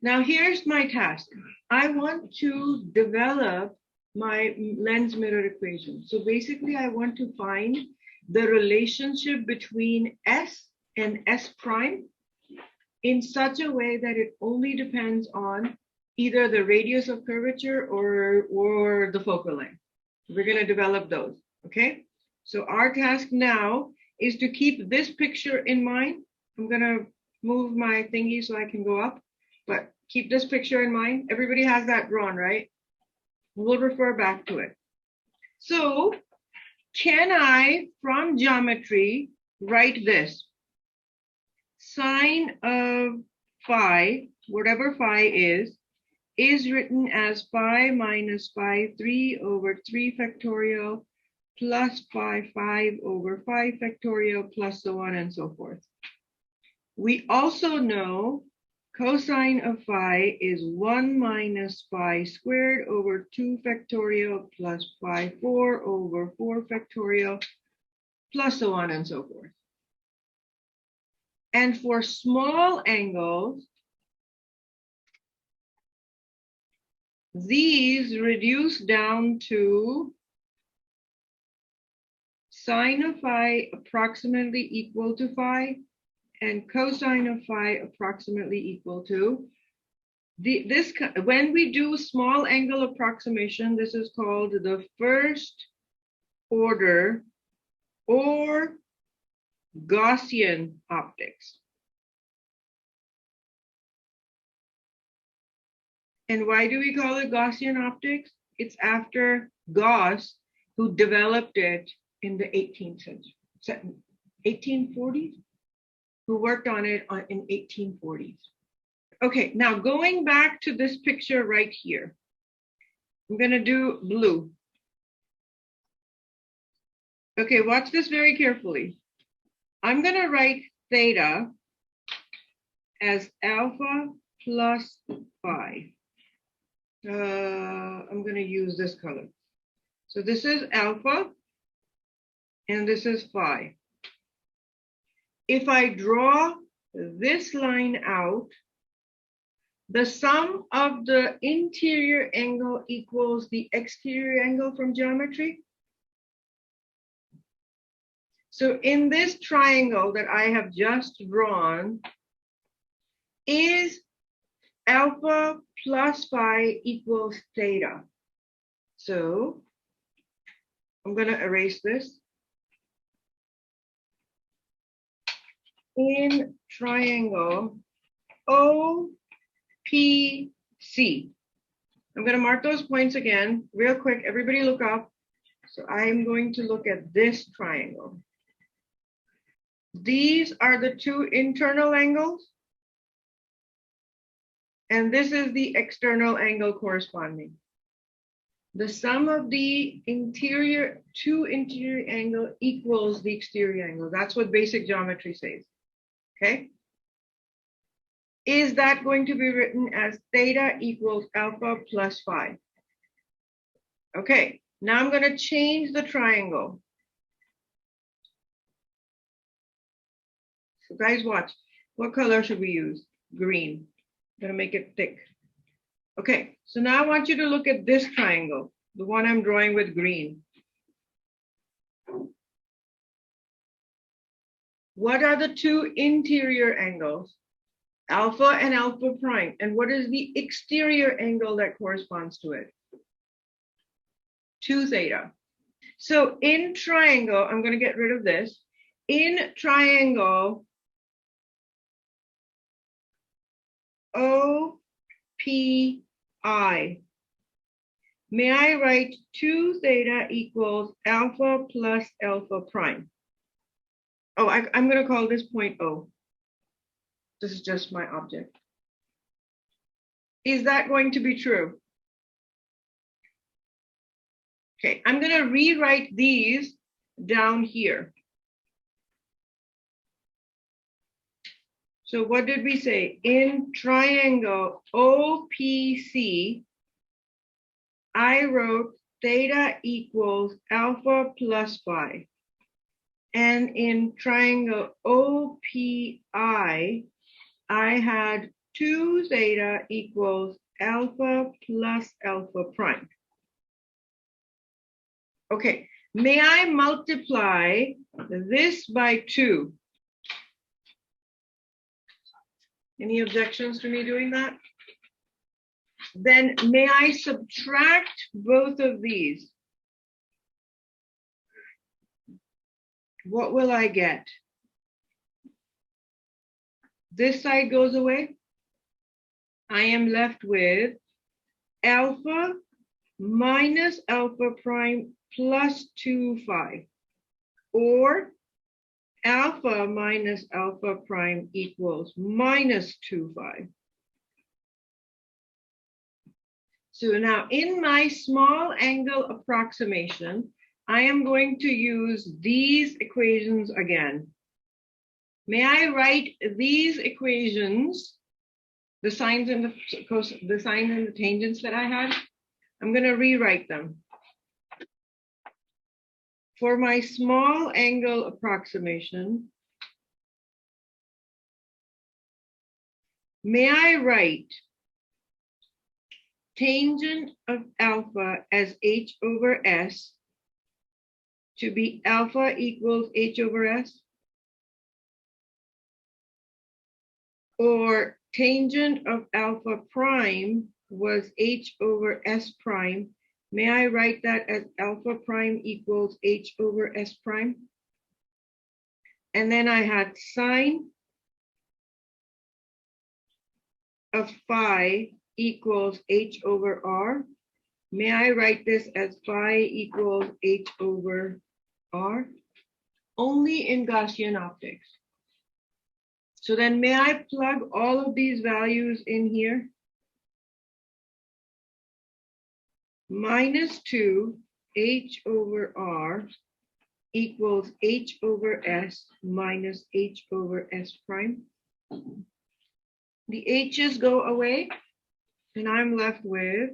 Now here's my task. I want to develop my lens mirror equation. So basically I want to find the relationship between S and S prime in such a way that it only depends on either the radius of curvature or the focal length. We're going to develop those, okay? So our task now is to keep this picture in mind. I'm going to move my thingy so I can go up, but keep this picture in mind. Everybody has that drawn, right? We'll refer back to it. So can I, from geometry, write this? Sine of phi, whatever phi is written as phi minus phi 3 over 3 factorial plus phi 5 over 5 factorial plus so on and so forth. We also know cosine of phi is 1 minus phi squared over 2 factorial plus phi 4 over 4 factorial plus so on and so forth. And for small angles, these reduce down to sine of phi approximately equal to phi and cosine of phi approximately equal to this. When we do small angle approximation, this is called the first order or Gaussian optics. And why do we call it Gaussian optics? It's after Gauss, who developed it in the 18th century, 1840s, who worked on it in 1840s. Okay, now going back to this picture right here, I'm gonna do blue. Okay, watch this very carefully. I'm gonna write theta as alpha plus phi. I'm going to use this color. So this is alpha and this is phi. If I draw this line out, the sum of the interior angle equals the exterior angle from geometry. So in this triangle that I have just drawn, is alpha plus phi equals theta. So I'm going to erase this. In triangle OPC, I'm going to mark those points again real quick. Everybody look up. So I'm going to look at this triangle. These are the two internal angles. And this is the external angle corresponding. The sum of the two interior angle equals the exterior angle. That's what basic geometry says, okay? Is that going to be written as theta equals alpha plus phi? Okay, now I'm gonna change the triangle. So guys, watch. What color should we use? Green. I'm gonna make it thick. Okay, so now I want you to look at this triangle, the one I'm drawing with green. What are the two interior angles? Alpha and alpha prime. And what is the exterior angle that corresponds to it? 2 theta. So in triangle, I'm gonna get rid of this. In triangle OPI, may I write 2 theta equals alpha plus alpha prime? Oh, I'm going to call this point O. This is just my object. Is that going to be true? Okay, I'm going to rewrite these down here. So what did we say? In triangle OPC, I wrote theta equals alpha plus phi. And in triangle OPI, I had 2 zeta equals alpha plus alpha prime. Okay, may I multiply this by 2? Any objections to me doing that? Then may I subtract both of these? What will I get? This side goes away. I am left with alpha minus alpha prime plus 2, 5. Or alpha minus alpha prime equals minus 2, 5. So now in my small angle approximation, I am going to use these equations again. May I write these equations, the signs and the signs and the tangents that I had? I'm going to rewrite them. For my small angle approximation, may I write tangent of alpha as h over s to be alpha equals h over s? Or tangent of alpha prime was h over s prime. May I write that as alpha prime equals h over s prime? And then I had sine of phi equals h over r. May I write this as phi equals h over r? Only in Gaussian optics. So then may I plug all of these values in here? Minus 2 h over r equals h over s minus h over s prime. The h's go away, and I'm left with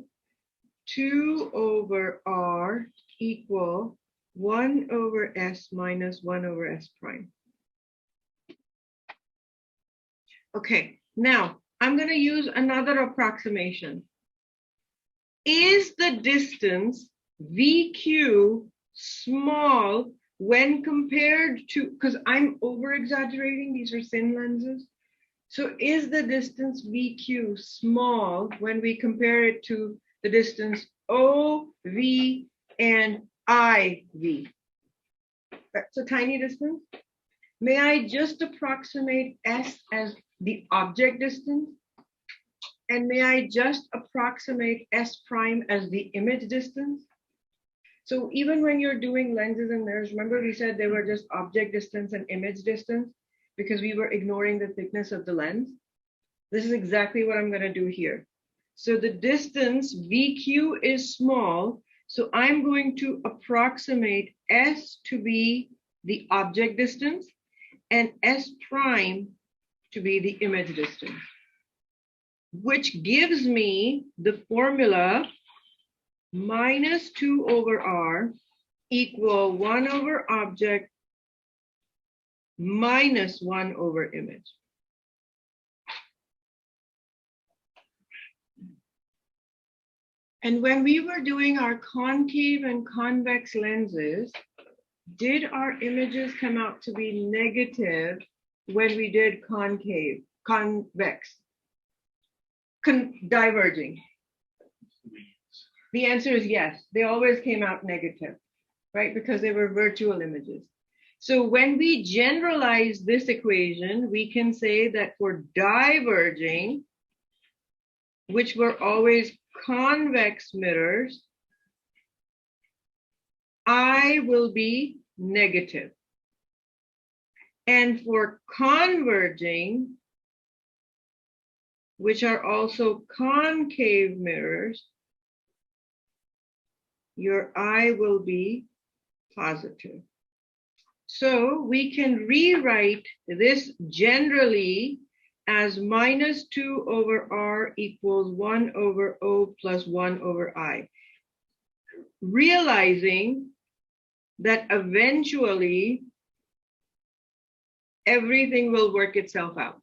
2 over r equal 1 over s minus 1 over s prime. Okay, now I'm going to use another approximation. Is the distance VQ small when compared to, because I'm over exaggerating, these are thin lenses. So is the distance VQ small when we compare it to the distance OV and IV? That's a tiny distance. May I just approximate S as the object distance? And may I just approximate S prime as the image distance? So even when you're doing lenses and mirrors, remember we said they were just object distance and image distance because we were ignoring the thickness of the lens. This is exactly what I'm going to do here. So the distance VQ is small, so I'm going to approximate S to be the object distance and S prime to be the image distance, which gives me the formula minus 2 over r equal 1 over object minus 1 over image. And when we were doing our concave and convex lenses, did our images come out to be negative when we did concave, convex, diverging? The answer is yes. They always came out negative, right? Because they were virtual images. So when we generalize this equation, we can say that for diverging, which were always convex mirrors, I will be negative. And for converging, which are also concave mirrors, your I will be positive. So we can rewrite this generally as minus 2 over r equals 1 over O plus 1 over I, realizing that eventually everything will work itself out.